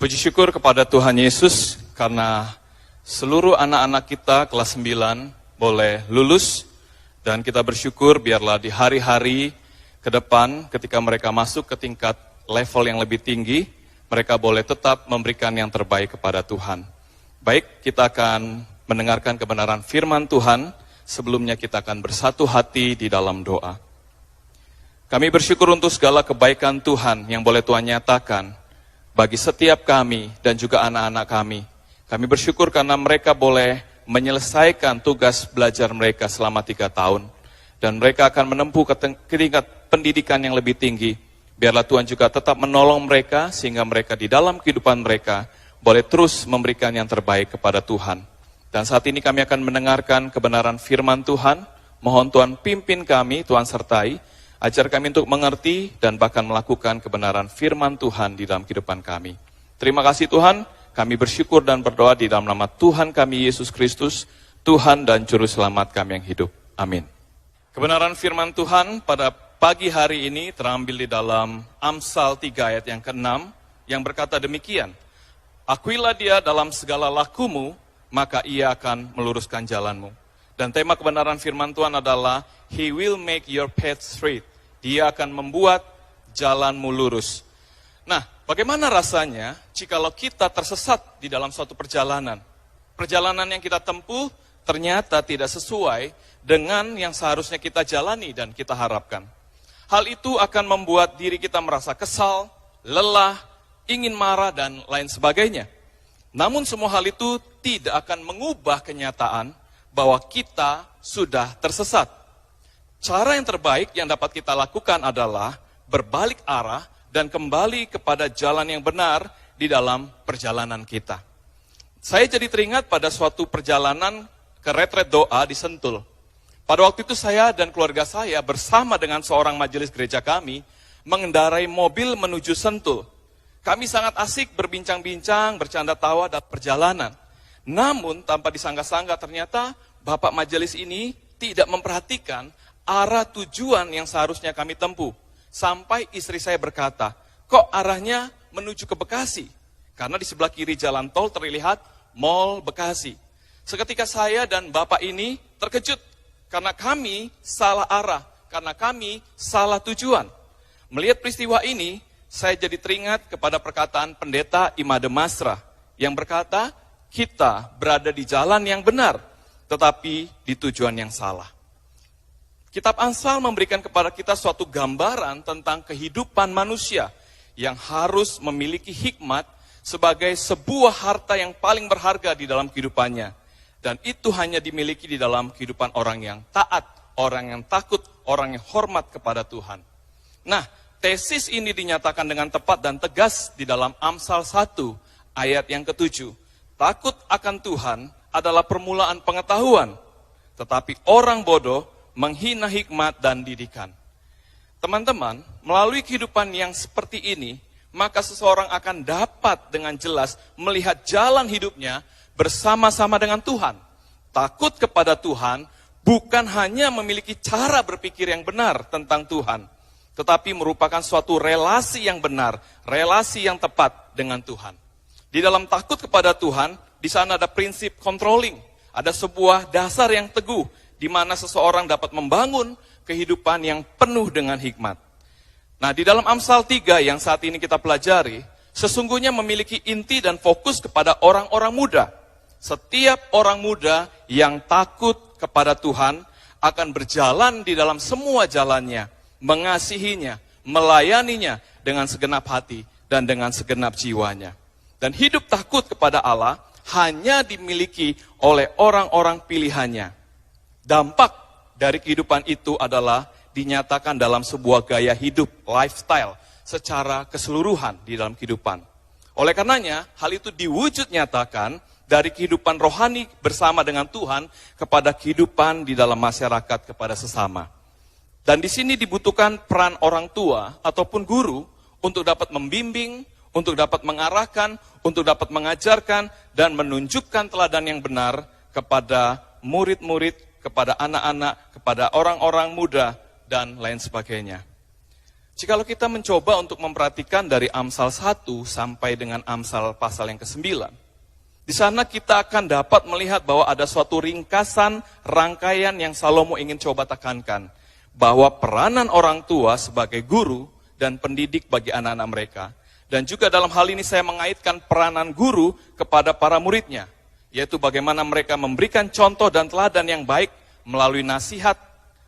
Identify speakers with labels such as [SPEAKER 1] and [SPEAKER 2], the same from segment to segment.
[SPEAKER 1] Puji syukur kepada Tuhan Yesus karena seluruh anak-anak kita kelas 9 boleh lulus. Dan kita bersyukur biarlah di hari-hari ke depan ketika mereka masuk ke tingkat level yang lebih tinggi, mereka boleh tetap memberikan yang terbaik kepada Tuhan. Baik, kita akan mendengarkan kebenaran firman Tuhan. Sebelumnya kita akan bersatu hati di dalam doa. Kami bersyukur untuk segala kebaikan Tuhan yang boleh Tuhan nyatakan bagi setiap kami dan juga anak-anak kami. Kami bersyukur karena mereka boleh menyelesaikan tugas belajar mereka selama 3 tahun. Dan mereka akan menempuh ke tingkat pendidikan yang lebih tinggi. Biarlah Tuhan juga tetap menolong mereka sehingga mereka di dalam kehidupan mereka boleh terus memberikan yang terbaik kepada Tuhan. Dan saat ini kami akan mendengarkan kebenaran firman Tuhan. Mohon Tuhan pimpin kami, Tuhan sertai. Ajar kami untuk mengerti dan bahkan melakukan kebenaran firman Tuhan di dalam kehidupan kami. Terima kasih Tuhan, kami bersyukur dan berdoa di dalam nama Tuhan kami Yesus Kristus, Tuhan dan Juru Selamat kami yang hidup. Amin. Kebenaran firman Tuhan pada pagi hari ini terambil di dalam Amsal 3 ayat yang ke-6 yang berkata demikian. Akuilah dia dalam segala lakumu, maka ia akan meluruskan jalanmu. Dan tema kebenaran firman Tuhan adalah He will make your path straight. Dia akan membuat jalanmu lurus. Nah, bagaimana rasanya jikalau kita tersesat di dalam suatu perjalanan? Perjalanan yang kita tempuh ternyata tidak sesuai dengan yang seharusnya kita jalani dan kita harapkan. Hal itu akan membuat diri kita merasa kesal, lelah, ingin marah, dan lain sebagainya. Namun semua hal itu tidak akan mengubah kenyataan bahwa kita sudah tersesat. Cara yang terbaik yang dapat kita lakukan adalah berbalik arah dan kembali kepada jalan yang benar di dalam perjalanan kita. Saya jadi teringat pada suatu perjalanan ke retret doa di Sentul. Pada waktu itu saya dan keluarga saya bersama dengan seorang majelis gereja kami mengendarai mobil menuju Sentul. Kami sangat asik berbincang-bincang, bercanda tawa dalam perjalanan. Namun tanpa disangka-sangka ternyata Bapak majelis ini tidak memperhatikan arah tujuan yang seharusnya kami tempuh. Sampai istri saya berkata, kok arahnya menuju ke Bekasi? Karena di sebelah kiri jalan tol terlihat Mall Bekasi. Seketika saya dan bapak ini terkejut. Karena kami salah arah. Karena kami salah tujuan. Melihat peristiwa ini, saya jadi teringat kepada perkataan pendeta Imade Masra. Yang berkata, kita berada di jalan yang benar, tetapi di tujuan yang salah. Kitab Amsal memberikan kepada kita suatu gambaran tentang kehidupan manusia yang harus memiliki hikmat sebagai sebuah harta yang paling berharga di dalam kehidupannya. Dan itu hanya dimiliki di dalam kehidupan orang yang taat, orang yang takut, orang yang hormat kepada Tuhan. Nah, tesis ini dinyatakan dengan tepat dan tegas di dalam Amsal 1 ayat yang ke-7. Takut akan Tuhan adalah permulaan pengetahuan, tetapi orang bodoh menghina hikmat dan didikan. Teman-teman, melalui kehidupan yang seperti ini, maka seseorang akan dapat dengan jelas melihat jalan hidupnya bersama-sama dengan Tuhan. Takut kepada Tuhan bukan hanya memiliki cara berpikir yang benar tentang Tuhan, tetapi merupakan suatu relasi yang benar, relasi yang tepat dengan Tuhan. Di dalam takut kepada Tuhan, di sana ada prinsip controlling, ada sebuah dasar yang teguh, di mana seseorang dapat membangun kehidupan yang penuh dengan hikmat. Nah, di dalam Amsal 3 yang saat ini kita pelajari, sesungguhnya memiliki inti dan fokus kepada orang-orang muda. Setiap orang muda yang takut kepada Tuhan akan berjalan di dalam semua jalannya, mengasihinya, melayaninya dengan segenap hati dan dengan segenap jiwanya. Dan hidup takut kepada Allah hanya dimiliki oleh orang-orang pilihannya. Dampak dari kehidupan itu adalah dinyatakan dalam sebuah gaya hidup, lifestyle, secara keseluruhan di dalam kehidupan. Oleh karenanya, hal itu diwujud nyatakan dari kehidupan rohani bersama dengan Tuhan kepada kehidupan di dalam masyarakat kepada sesama. Dan di sini dibutuhkan peran orang tua ataupun guru untuk dapat membimbing, untuk dapat mengarahkan, untuk dapat mengajarkan, dan menunjukkan teladan yang benar kepada murid-murid, kepada anak-anak, kepada orang-orang muda, dan lain sebagainya. Jikalau kita mencoba untuk memperhatikan dari Amsal 1 sampai dengan Amsal pasal yang ke-9, di sana kita akan dapat melihat bahwa ada suatu ringkasan rangkaian yang Salomo ingin coba tekankan. Bahwa peranan orang tua sebagai guru dan pendidik bagi anak-anak mereka. Dan juga dalam hal ini saya mengaitkan peranan guru kepada para muridnya. Yaitu bagaimana mereka memberikan contoh dan teladan yang baik melalui nasihat,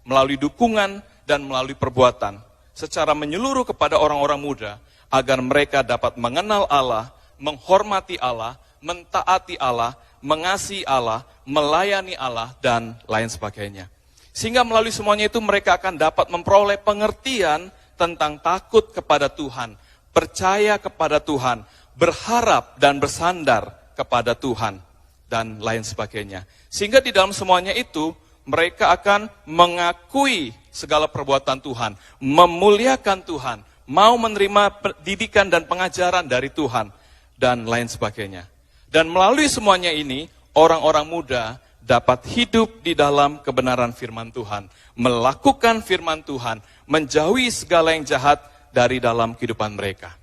[SPEAKER 1] melalui dukungan, dan melalui perbuatan. Secara menyeluruh kepada orang-orang muda, agar mereka dapat mengenal Allah, menghormati Allah, mentaati Allah, mengasihi Allah, melayani Allah, dan lain sebagainya. Sehingga melalui semuanya itu mereka akan dapat memperoleh pengertian tentang takut kepada Tuhan, percaya kepada Tuhan, berharap dan bersandar kepada Tuhan, dan lain sebagainya. Sehingga di dalam semuanya itu, mereka akan mengakui segala perbuatan Tuhan, memuliakan Tuhan, mau menerima pendidikan dan pengajaran dari Tuhan, dan lain sebagainya. Dan melalui semuanya ini, orang-orang muda dapat hidup di dalam kebenaran firman Tuhan, melakukan firman Tuhan, menjauhi segala yang jahat dari dalam kehidupan mereka.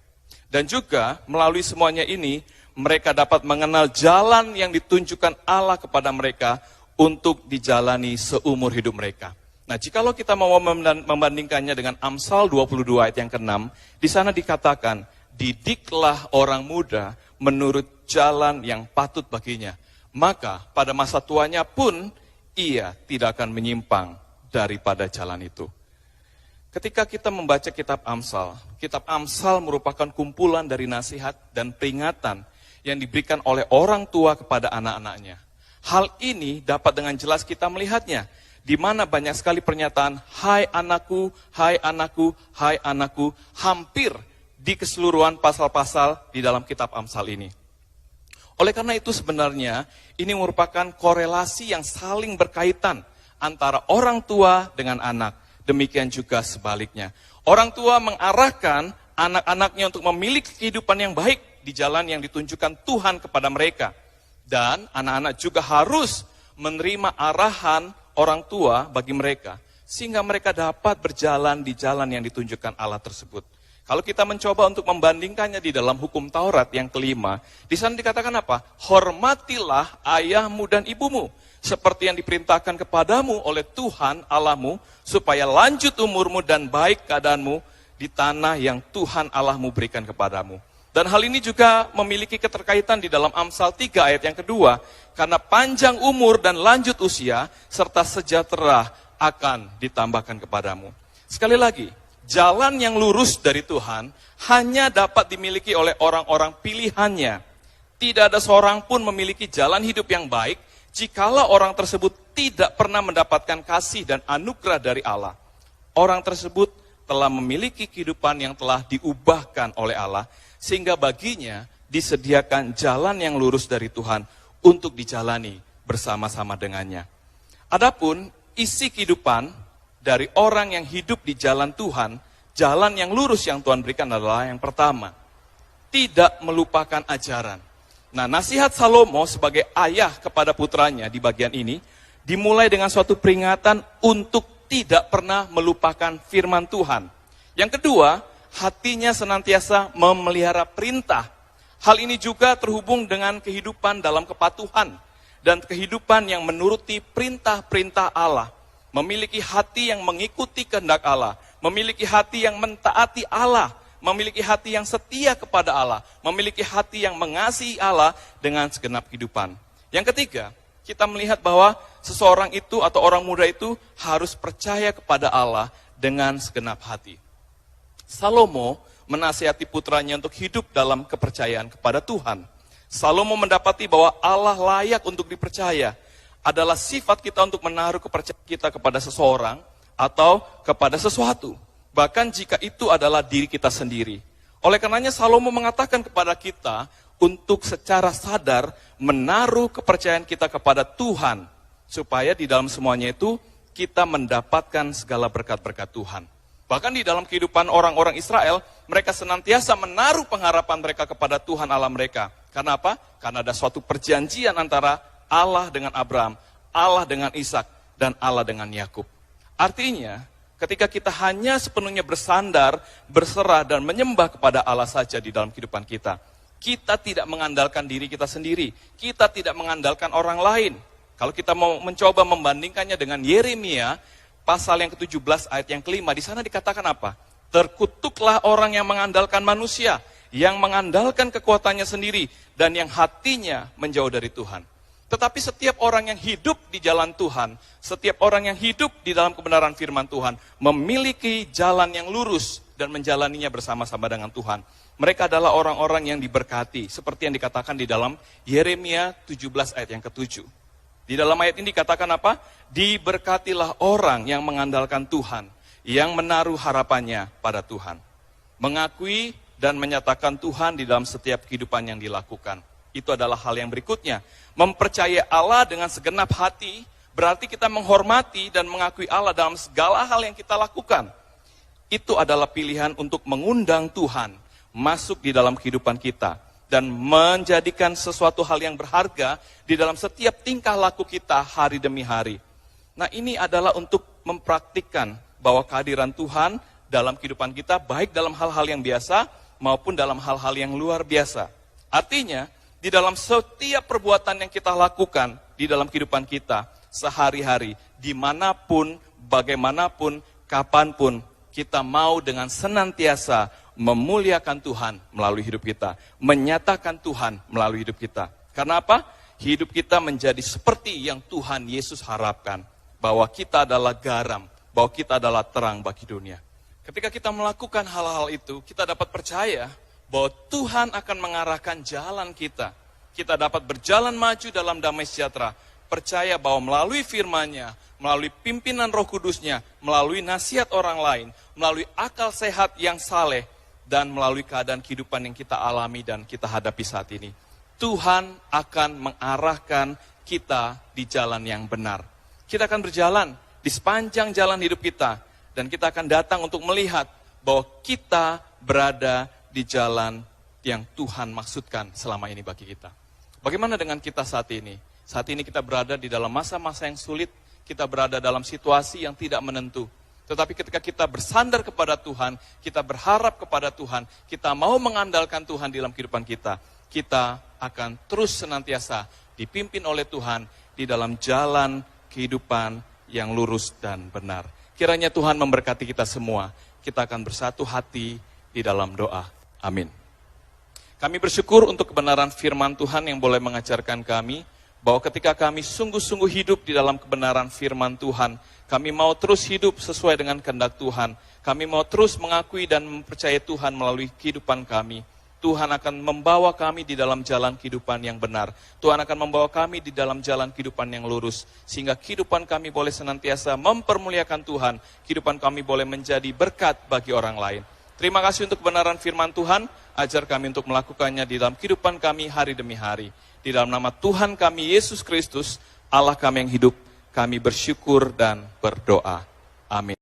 [SPEAKER 1] Dan juga melalui semuanya ini, mereka dapat mengenal jalan yang ditunjukkan Allah kepada mereka untuk dijalani seumur hidup mereka. Nah, jikalau kita mau membandingkannya dengan Amsal 22 ayat yang ke-6, di sana dikatakan, didiklah orang muda menurut jalan yang patut baginya. Maka pada masa tuanya pun ia tidak akan menyimpang daripada jalan itu. Ketika kita membaca kitab Amsal merupakan kumpulan dari nasihat dan peringatan yang diberikan oleh orang tua kepada anak-anaknya. Hal ini dapat dengan jelas kita melihatnya, di mana banyak sekali pernyataan, hai anakku, hai anakku, hai anakku, hampir di keseluruhan pasal-pasal di dalam kitab Amsal ini. Oleh karena itu sebenarnya ini merupakan korelasi yang saling berkaitan antara orang tua dengan anak. Demikian juga sebaliknya. Orang tua mengarahkan anak-anaknya untuk memiliki kehidupan yang baik di jalan yang ditunjukkan Tuhan kepada mereka. Dan anak-anak juga harus menerima arahan orang tua bagi mereka. Sehingga mereka dapat berjalan di jalan yang ditunjukkan Allah tersebut. Kalau kita mencoba untuk membandingkannya di dalam hukum Taurat yang kelima, di sana dikatakan apa? Hormatilah ayahmu dan ibumu, seperti yang diperintahkan kepadamu oleh Tuhan Allahmu, supaya lanjut umurmu dan baik keadaanmu di tanah yang Tuhan Allahmu berikan kepadamu. Dan hal ini juga memiliki keterkaitan di dalam Amsal 3 ayat yang kedua, karena panjang umur dan lanjut usia, serta sejahtera akan ditambahkan kepadamu. Sekali lagi, jalan yang lurus dari Tuhan hanya dapat dimiliki oleh orang-orang pilihannya. Tidak ada seorang pun memiliki jalan hidup yang baik jikalau orang tersebut tidak pernah mendapatkan kasih dan anugerah dari Allah. Orang tersebut telah memiliki kehidupan yang telah diubahkan oleh Allah, sehingga baginya disediakan jalan yang lurus dari Tuhan untuk dijalani bersama-sama dengannya. Adapun isi kehidupan dari orang yang hidup di jalan Tuhan, jalan yang lurus yang Tuhan berikan adalah yang pertama, tidak melupakan ajaran. Nah, nasihat Salomo sebagai ayah kepada putranya di bagian ini, dimulai dengan suatu peringatan untuk tidak pernah melupakan firman Tuhan. Yang kedua, hatinya senantiasa memelihara perintah. Hal ini juga terhubung dengan kehidupan dalam kepatuhan dan kehidupan yang menuruti perintah-perintah Allah. Memiliki hati yang mengikuti kehendak Allah, memiliki hati yang mentaati Allah, memiliki hati yang setia kepada Allah, memiliki hati yang mengasihi Allah dengan segenap kehidupan. Yang ketiga, kita melihat bahwa seseorang itu atau orang muda itu harus percaya kepada Allah dengan segenap hati. Salomo menasihati putranya untuk hidup dalam kepercayaan kepada Tuhan. Salomo mendapati bahwa Allah layak untuk dipercaya. Adalah sifat kita untuk menaruh kepercayaan kita kepada seseorang atau kepada sesuatu. Bahkan jika itu adalah diri kita sendiri. Oleh karenanya Salomo mengatakan kepada kita untuk secara sadar menaruh kepercayaan kita kepada Tuhan. Supaya di dalam semuanya itu kita mendapatkan segala berkat-berkat Tuhan. Bahkan di dalam kehidupan orang-orang Israel, mereka senantiasa menaruh pengharapan mereka kepada Tuhan Allah mereka. Karena apa? Karena ada suatu perjanjian antara Allah dengan Abraham, Allah dengan Ishak, dan Allah dengan Yakub. Artinya, Ketika kita hanya sepenuhnya bersandar, berserah, dan menyembah kepada Allah saja di dalam kehidupan kita. Kita tidak mengandalkan diri kita sendiri. Kita tidak mengandalkan orang lain. Kalau kita mau mencoba membandingkannya dengan Yeremia, pasal yang ke-17 ayat yang ke-5, di sana dikatakan apa? Terkutuklah orang yang mengandalkan manusia, yang mengandalkan kekuatannya sendiri, dan yang hatinya menjauh dari Tuhan. Tetapi setiap orang yang hidup di jalan Tuhan, setiap orang yang hidup di dalam kebenaran firman Tuhan, memiliki jalan yang lurus dan menjalaninya bersama-sama dengan Tuhan. Mereka adalah orang-orang yang diberkati, seperti yang dikatakan di dalam Yeremia 17 ayat yang ke-7. Di dalam ayat ini dikatakan apa? Diberkatilah orang yang mengandalkan Tuhan, yang menaruh harapannya pada Tuhan. Mengakui dan menyatakan Tuhan di dalam setiap kehidupan yang dilakukan. Itu adalah hal yang berikutnya. Mempercayai Allah dengan segenap hati, berarti kita menghormati dan mengakui Allah dalam segala hal yang kita lakukan. Itu adalah pilihan untuk mengundang Tuhan masuk di dalam kehidupan kita. Dan menjadikan sesuatu hal yang berharga di dalam setiap tingkah laku kita hari demi hari. Nah, ini adalah untuk mempraktikkan bahwa kehadiran Tuhan dalam kehidupan kita, baik dalam hal-hal yang biasa maupun dalam hal-hal yang luar biasa. Artinya, di dalam setiap perbuatan yang kita lakukan di dalam kehidupan kita sehari-hari, dimanapun, bagaimanapun, kapanpun, kita mau dengan senantiasa memuliakan Tuhan melalui hidup kita, menyatakan Tuhan melalui hidup kita. Karena apa? Hidup kita menjadi seperti yang Tuhan Yesus harapkan, bahwa kita adalah garam, bahwa kita adalah terang bagi dunia. Ketika kita melakukan hal-hal itu, kita dapat percaya bahwa Tuhan akan mengarahkan jalan kita. Kita dapat berjalan maju dalam damai sejahtera, percaya bahwa melalui firman-Nya, melalui pimpinan Roh Kudus-Nya, melalui nasihat orang lain, melalui akal sehat yang saleh, dan melalui keadaan kehidupan yang kita alami dan kita hadapi saat ini, Tuhan akan mengarahkan kita di jalan yang benar. Kita akan berjalan di sepanjang jalan hidup kita, dan kita akan datang untuk melihat bahwa kita berada di jalan yang Tuhan maksudkan selama ini bagi kita. Bagaimana dengan kita saat ini? Saat ini kita berada di dalam masa-masa yang sulit, kita berada dalam situasi yang tidak menentu. Tetapi ketika kita bersandar kepada Tuhan, kita berharap kepada Tuhan, kita mau mengandalkan Tuhan dalam kehidupan kita, kita akan terus senantiasa dipimpin oleh Tuhan di dalam jalan kehidupan yang lurus dan benar. Kiranya Tuhan memberkati kita semua. Kita akan bersatu hati di dalam doa. Amin. Kami bersyukur untuk kebenaran firman Tuhan yang boleh mengajarkan kami, bahwa ketika kami sungguh-sungguh hidup di dalam kebenaran firman Tuhan, kami mau terus hidup sesuai dengan kehendak Tuhan. Kami mau terus mengakui dan mempercayai Tuhan melalui kehidupan kami. Tuhan akan membawa kami di dalam jalan kehidupan yang benar. Tuhan akan membawa kami di dalam jalan kehidupan yang lurus. Sehingga kehidupan kami boleh senantiasa mempermuliakan Tuhan. Kehidupan kami boleh menjadi berkat bagi orang lain. Terima kasih untuk kebenaran firman Tuhan. Ajar kami untuk melakukannya di dalam kehidupan kami hari demi hari. Di dalam nama Tuhan kami Yesus Kristus, Allah kami yang hidup, kami bersyukur dan berdoa. Amin.